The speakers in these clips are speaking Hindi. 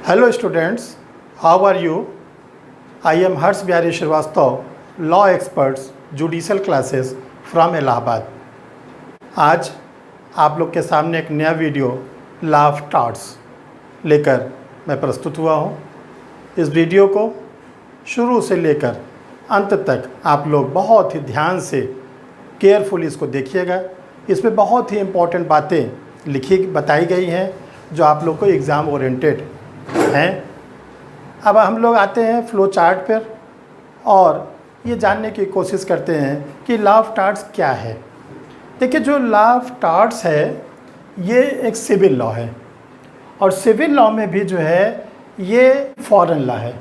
Hello students, how are you? I am Harsh Bihari Srivastava, law experts, judicial classes from Allahabad. आज आप लोग के सामने एक नया वीडियो लॉ ऑफ टॉर्ट्स लेकर मैं प्रस्तुत हुआ हूँ। इस वीडियो को शुरू से लेकर अंत तक आप लोग बहुत ही ध्यान से केयरफुली इसको देखिएगा। इसमें बहुत ही इम्पोर्टेंट बातें बताई गई हैं जो आप लोग को एग्ज़ाम ओरिएंटेड हैं। अब हम लोग आते हैं फ्लो चार्ट पर और ये जानने की कोशिश करते हैं कि लॉ ऑफ टॉर्ट्स क्या है। देखिए, जो लॉ ऑफ टॉर्ट्स है ये एक सिविल लॉ है और सिविल लॉ में भी जो है ये फॉरेन लॉ है।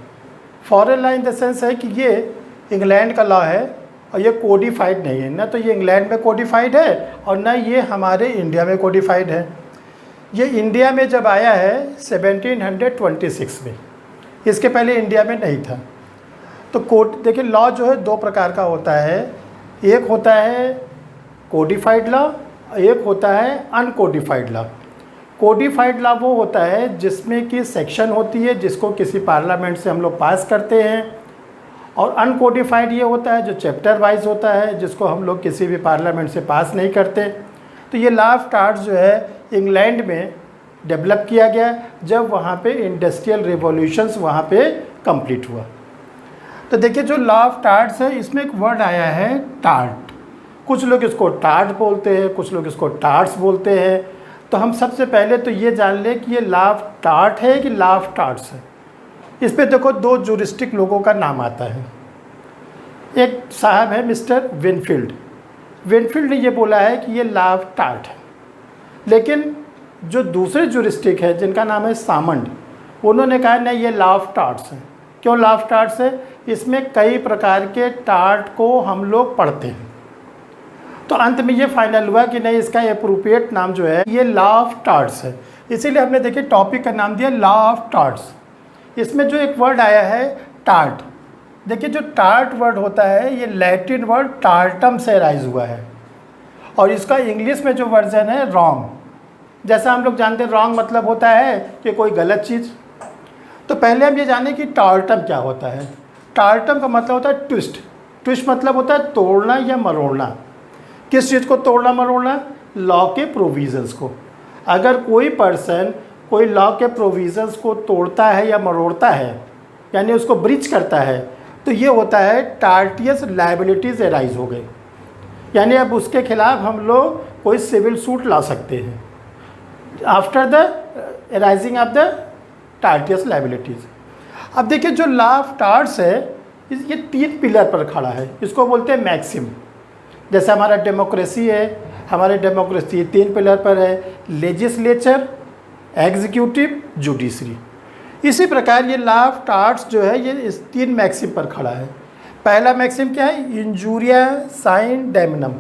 Foreign law in the sense है कि ये इंग्लैंड का लॉ है और ये कोडिफाइड नहीं है, ना तो ये इंग्लैंड में कोडिफाइड है और ना ये हमारे इंडिया में कोडिफाइड है। ये इंडिया में जब आया है 1726 में, इसके पहले इंडिया में नहीं था। तो कोड देखिए, लॉ जो है दो प्रकार का होता है। एक होता है कोडिफाइड लॉ, एक होता है अनकोडिफाइड लॉ। कोडिफाइड लॉ वो होता है जिसमें कि सेक्शन होती है जिसको किसी पार्लियामेंट से हम लोग पास करते हैं, और अनकोडिफाइड ये होता है जो चैप्टर वाइज होता है जिसको हम लोग किसी भी पार्लियामेंट से पास नहीं करते। तो ये लॉ ऑफ टॉर्ट्स जो है इंग्लैंड में डेवलप किया गया जब वहाँ पे इंडस्ट्रियल रिवॉल्यूशंस वहाँ पे कंप्लीट हुआ। तो देखिए, जो लॉ ऑफ टॉर्ट्स है इसमें एक वर्ड आया है टार्ट। कुछ लोग इसको टार्ट बोलते हैं, कुछ लोग इसको टार्ट्स बोलते हैं। तो हम सबसे पहले तो ये जान लें कि ये लॉ ऑफ टार्ट है कि लॉ ऑफ टॉर्ट्स है। इस पे देखो दो जुरिस्टिक लोगों का नाम आता है। एक साहब है मिस्टर विनफील्ड। विनफील्ड ने ये बोला है कि ये लॉ ऑफ टॉर्ट है, लेकिन जो दूसरे जुरिस्टिक है जिनका नाम है सामंड, उन्होंने कहा नहीं ये लॉ ऑफ टॉर्ट्स है। क्यों लॉ ऑफ टॉर्ट्स है? इसमें कई प्रकार के टार्ट को हम लोग पढ़ते हैं। तो अंत में ये फाइनल हुआ कि नहीं, इसका एप्रोप्रिएट नाम जो है ये लॉ ऑफ टॉर्ट्स है। इसीलिए हमने देखिए टॉपिक का नाम दिया लॉ ऑफ टॉर्ट्स। इसमें जो एक वर्ड आया है टार्ट, देखिए जो टार्ट वर्ड होता है ये लैटिन वर्ड टार्टम से राइज हुआ है और इसका इंग्लिश में जो वर्जन है रॉन्ग। जैसा हम लोग जानते हैं रॉन्ग मतलब होता है कि कोई गलत चीज़। तो पहले हम ये जानें कि टार्टम क्या होता है। टार्टम का मतलब होता है ट्विस्ट। ट्विस्ट मतलब होता है तोड़ना या मरोड़ना। किस चीज़ को तोड़ना मरोड़ना? लॉ के प्रोविज़न्स को। अगर कोई पर्सन कोई लॉ के प्रोविज़न्स को तोड़ता है या मरोड़ता है, यानी उसको ब्रीच करता है, तो ये होता है टार्टियस लायबिलिटीज़ एराइज हो गई। यानी अब उसके खिलाफ हम लोग कोई सिविल सूट ला सकते हैं after the arising of the tortious liabilities. अब देखिए, जो लॉ ऑफ टॉर्ट्स है ये तीन पिलर पर खड़ा है। इसको बोलते हैं मैक्सिम। जैसे हमारा डेमोक्रेसी है, हमारे डेमोक्रेसी तीन पिलर पर है, लेजिस्लेचर, एग्जीक्यूटिव, जुडिशरी। इसी प्रकार ये लॉ ऑफ टॉर्ट्स जो है ये इस तीन मैक्सिम पर खड़ा है। पहला मैक्सिम क्या है? Injuria sine damnum.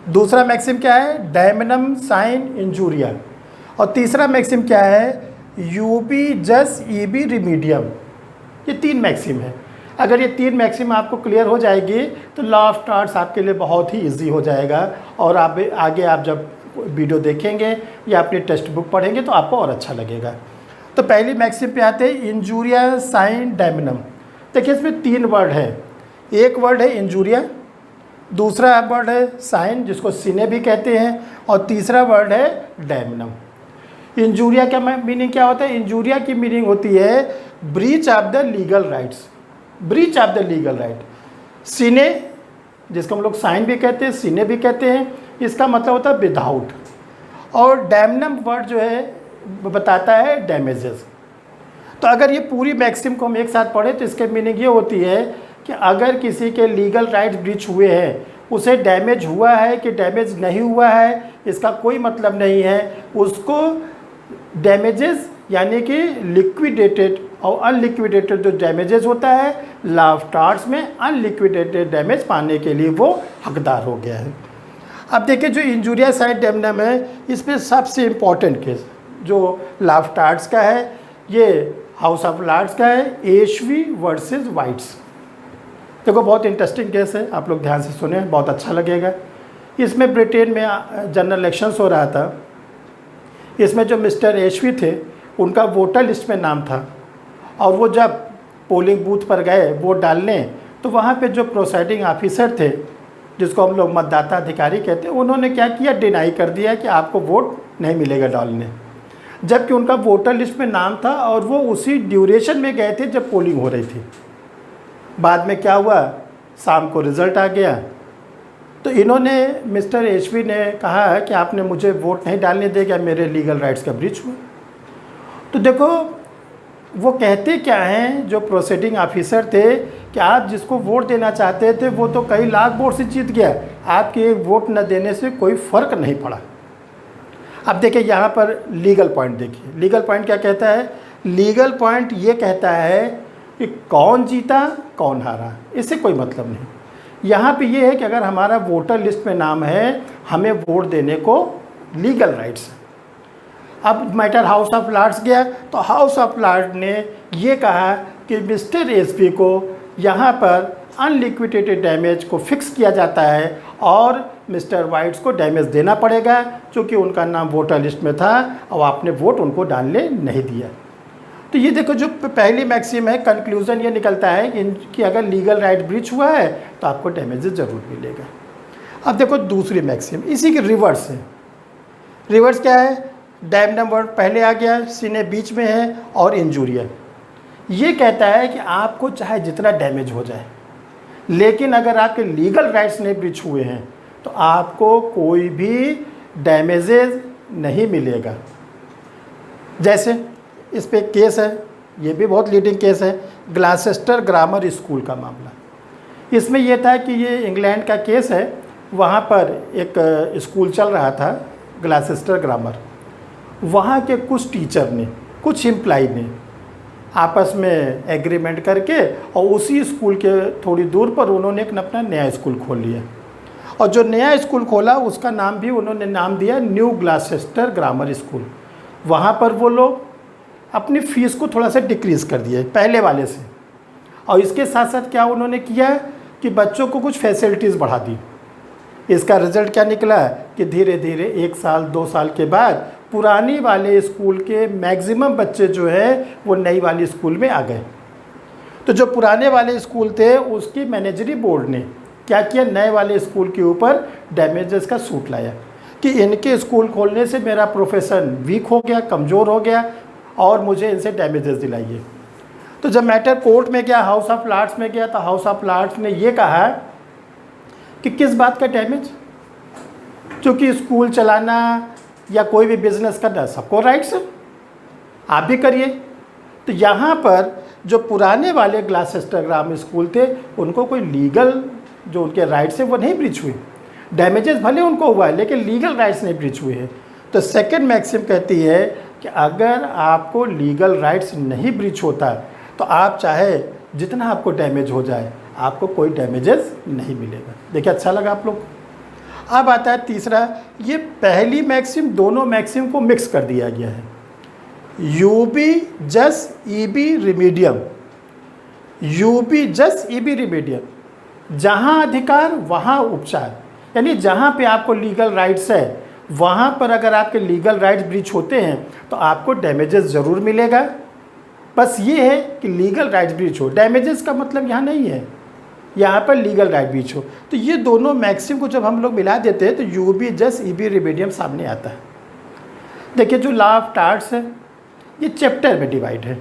दूसरा मैक्सिम क्या है? Damnum sine injuria. और तीसरा मैक्सिम क्या है? यूबी जस ईबी रिमीडियम। ये तीन मैक्सिम है। अगर ये तीन मैक्सिम आपको क्लियर हो जाएगी तो लॉ ऑफ टॉर्ट्स आपके लिए बहुत ही इजी हो जाएगा और आप आगे आप जब वीडियो देखेंगे या अपनी टेक्स्ट बुक पढ़ेंगे तो आपको और अच्छा लगेगा। तो पहली मैक्सिम पे आते हैं इंजूरिया साइन डैमनम। देखिए, इसमें तीन वर्ड है। एक वर्ड है इंजूरिया, दूसरा वर्ड है साइन जिसको सीने भी कहते हैं, और तीसरा वर्ड है डैमनम। इंजूरिया का मीनिंग क्या होता है? इंजूरिया की मीनिंग होती है breach of the legal rights. Breach of the legal right. सीने जिसको हम लोग साइन भी कहते हैं, सीने भी कहते हैं, इसका मतलब होता है विदाउट। और डैमनम वर्ड जो है बताता है डैमेजेस। तो अगर ये पूरी मैक्सिम को हम एक साथ पढ़ें तो इसके मीनिंग ये होती है कि अगर किसी के लीगल राइट्स ब्रीच हुए हैं, उसे डैमेज हुआ है कि डैमेज नहीं हुआ है इसका कोई मतलब नहीं है। उसको डैमेजेस यानी कि लिक्विडेटेड और अनलिक्विडेटेड जो डैमेजेस होता है, लॉ ऑफ टॉर्ट्स में अनलिक्विडेटेड डैमेज पाने के लिए वो हकदार हो गया है। अब देखिए, जो इंजूरिया साइन डैमनम है इसमें सबसे इम्पॉर्टेंट केस जो लॉ ऑफ टॉर्ट्स का है ये हाउस ऑफ लॉर्ड्स का है, एशवी वर्सेस वाइट्स। देखो बहुत इंटरेस्टिंग केस है, आप लोग ध्यान से सुने, बहुत अच्छा लगेगा। इसमें ब्रिटेन में जनरल इलेक्शंस हो रहा था। इसमें जो मिस्टर एशवी थे उनका वोटर लिस्ट में नाम था और वो जब पोलिंग बूथ पर गए वोट डालने, तो वहाँ पे जो प्रोसाइडिंग ऑफिसर थे, जिसको हम लोग मतदाता अधिकारी कहते हैं, उन्होंने क्या किया, डिनाई कर दिया कि आपको वोट नहीं मिलेगा डालने, जबकि उनका वोटर लिस्ट में नाम था और वो उसी ड्यूरेशन में गए थे जब पोलिंग हो रही थी। बाद में क्या हुआ, शाम को रिज़ल्ट आ गया, तो इन्होंने मिस्टर एचवी ने कहा है कि आपने मुझे वोट नहीं डालने दिया, मेरे लीगल राइट्स का ब्रीच हुआ। तो देखो वो कहते क्या हैं जो प्रोसीडिंग ऑफिसर थे कि आप जिसको वोट देना चाहते थे वो तो कई लाख वोट से जीत गया, आपके एक वोट न देने से कोई फ़र्क नहीं पड़ा। अब देखिए यहाँ पर लीगल पॉइंट देखिए, लीगल पॉइंट क्या कहता है, लीगल पॉइंट ये कहता है कि कौन जीता कौन हारा, इससे कोई मतलब नहीं। यहाँ पे ये है कि अगर हमारा वोटर लिस्ट में नाम है, हमें वोट देने को लीगल राइट्स है। अब मैटर हाउस ऑफ लॉर्ड्स गया तो हाउस ऑफ लॉर्ड ने ये कहा कि मिस्टर एसपी को यहाँ पर अनलिक्विडेटेड डैमेज को फिक्स किया जाता है और मिस्टर वाइट्स को डैमेज देना पड़ेगा, क्योंकि उनका नाम वोटर लिस्ट में था और आपने वोट उनको डालने नहीं दिया। तो ये देखो जो पहली मैक्सिम है, कंक्लूज़न ये निकलता है कि अगर लीगल राइट ब्रीच हुआ है तो आपको डैमेजेस ज़रूर मिलेगा। अब देखो दूसरी मैक्सिम इसी की रिवर्स है। रिवर्स क्या है, डैम नंबर पहले आ गया, सीने बीच में है और इंजूरिया। ये कहता है कि आपको चाहे जितना डैमेज हो जाए, लेकिन अगर आपके लीगल राइट्स नहीं ब्रीच हुए हैं तो आपको कोई भी डैमेजेस नहीं मिलेगा। जैसे इस पे केस है, ये भी बहुत लीडिंग केस है, ग्लासेस्टर ग्रामर स्कूल का मामला। इसमें यह था कि ये इंग्लैंड का केस है, वहाँ पर एक स्कूल चल रहा था ग्लासेस्टर ग्रामर। वहाँ के कुछ टीचर ने, कुछ एम्प्लॉय ने आपस में एग्रीमेंट करके और उसी स्कूल के थोड़ी दूर पर उन्होंने एक अपना नया स्कूल खोल लिया, और जो नया स्कूल खोला उसका नाम भी उन्होंने नाम दिया न्यू ग्लासेस्टर ग्रामर स्कूल। वहाँ पर वो लोग अपनी फ़ीस को थोड़ा सा डिक्रीज़ कर दिया पहले वाले से, और इसके साथ साथ क्या उन्होंने किया कि बच्चों को कुछ फैसिलिटीज़ बढ़ा दी। इसका रिज़ल्ट क्या निकला कि धीरे धीरे 1 साल 2 साल के बाद पुरानी वाले स्कूल के मैक्सिमम बच्चे जो है वो नई वाली स्कूल में आ गए। तो जो पुराने वाले स्कूल थे उसकी मैनेजरी बोर्ड ने क्या किया, नए वाले स्कूल के ऊपर डैमेजेस का सूट लाया कि इनके स्कूल खोलने से मेरा प्रोफेशन वीक हो गया, कमज़ोर हो गया और मुझे इनसे डैमेजेस दिलाइए। तो जब मैटर कोर्ट में गया, हाउस ऑफ लॉर्ड्स में गया, तो हाउस ऑफ लॉर्ड्स ने ये कहा कि किस बात का डैमेज, क्योंकि स्कूल चलाना या कोई भी बिज़नेस करना सबको राइट्स है, आप भी करिए। तो यहाँ पर जो पुराने वाले ग्लासेस्टर ग्रामर स्कूल थे उनको कोई लीगल जो उनके राइट्स है वो नहीं ब्रीच हुए, डैमेजेस भले उनको हुआ है लेकिन लीगल राइट्स नहीं ब्रीच हुए हैं। तो सेकंड मैक्सिम कहती है कि अगर आपको लीगल राइट्स नहीं ब्रीच होता तो आप चाहे जितना आपको डैमेज हो जाए आपको कोई डैमेजेस नहीं मिलेगा। देखिए अच्छा लगा आप लोग। अब आता है तीसरा, ये पहली मैक्सिम दोनों मैक्सिम को मिक्स कर दिया गया है, यूबी जस ईबी रिमीडियम। यूबी जस ईबी रिमीडियम, जहाँ अधिकार वहाँ उपचार, यानी जहाँ पे आपको लीगल राइट्स है वहाँ पर अगर आपके लीगल राइट्स ब्रीच होते हैं तो आपको डैमेजेस ज़रूर मिलेगा। बस ये है कि लीगल राइट्स ब्रीच हो, डैमेजेस का मतलब यहाँ नहीं है, यहाँ पर लीगल राइट ब्रीच हो। तो ये दोनों मैक्सिम को जब हम लोग मिला देते हैं तो यूबी जस ईबी रिमीडियम सामने आता है। देखिए जो लॉ ऑफ टार्ट्स है ये चैप्टर में डिवाइड है।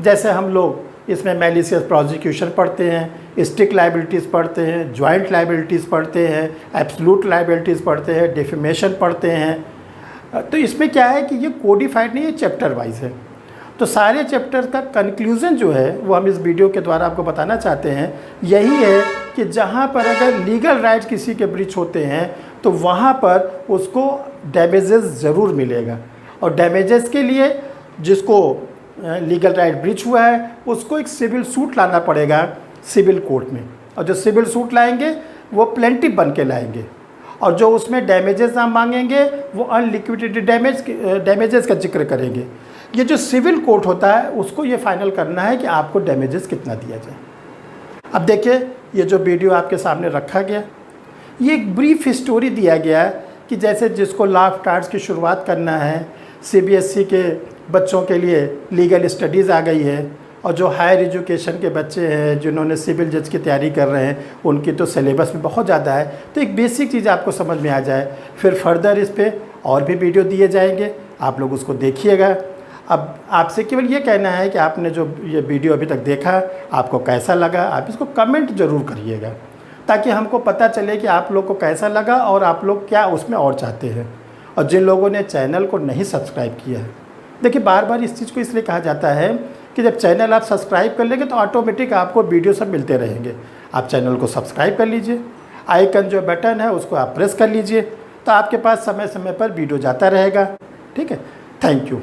जैसे हम लोग इसमें मैलिशियस प्रोसिक्यूशन पढ़ते हैं, स्ट्रिक्ट लायबिलिटीज़ पढ़ते हैं, जॉइंट लायबिलिटीज़ पढ़ते हैं, एब्सोल्यूट लायबिलिटीज़ पढ़ते हैं, डिफेमेशन पढ़ते हैं। तो इसमें क्या है कि ये कोडिफाइड नहीं है, चैप्टर वाइज है। तो सारे चैप्टर का कंक्लूज़न जो है वो हम इस वीडियो के द्वारा आपको बताना चाहते हैं, यही है कि जहाँ पर अगर लीगल राइट्स किसी के ब्रीच होते हैं तो वहाँ पर उसको डैमेजेस ज़रूर मिलेगा, और डैमेजेस के लिए जिसको लीगल राइट ब्रीच हुआ है उसको एक सिविल सूट लाना पड़ेगा सिविल कोर्ट में, और जो सिविल सूट लाएंगे वो प्लेंटिफ बन के लाएंगे, और जो उसमें डैमेजेस हम मांगेंगे वो अनलिक्विडेटेड डैमेजेस का जिक्र करेंगे। ये जो सिविल कोर्ट होता है उसको ये फाइनल करना है कि आपको डैमेजेस कितना दिया जाए। अब देखिए ये जो वीडियो आपके सामने रखा गया ये एक ब्रीफ स्टोरी दिया गया है कि जैसे जिसको लॉ ऑफ टार्ट्स की शुरुआत करना है सीबीएसई के बच्चों के लिए लीगल स्टडीज़ आ गई है, और जो हायर एजुकेशन के बच्चे हैं जिन्होंने सिविल जज की तैयारी कर रहे हैं उनकी तो सिलेबस में बहुत ज़्यादा है। तो एक बेसिक चीज़ आपको समझ में आ जाए, फिर फर्दर इस पर और भी वीडियो दिए जाएंगे, आप लोग उसको देखिएगा। अब आपसे केवल ये कहना है कि आपने जो ये वीडियो अभी तक देखा आपको कैसा लगा, आप इसको कमेंट ज़रूर करिएगा, ताकि हमको पता चले कि आप लोग को कैसा लगा और आप लोग क्या उसमें और चाहते हैं। और जिन लोगों ने चैनल को नहीं सब्सक्राइब किया है, देखिए बार बार इस चीज़ को इसलिए कहा जाता है कि जब चैनल आप सब्सक्राइब कर लेंगे तो ऑटोमेटिक आपको वीडियो सब मिलते रहेंगे। आप चैनल को सब्सक्राइब कर लीजिए, आइकन जो बटन है उसको आप प्रेस कर लीजिए, तो आपके पास समय समय पर वीडियो जाता रहेगा। ठीक है, थैंक यू।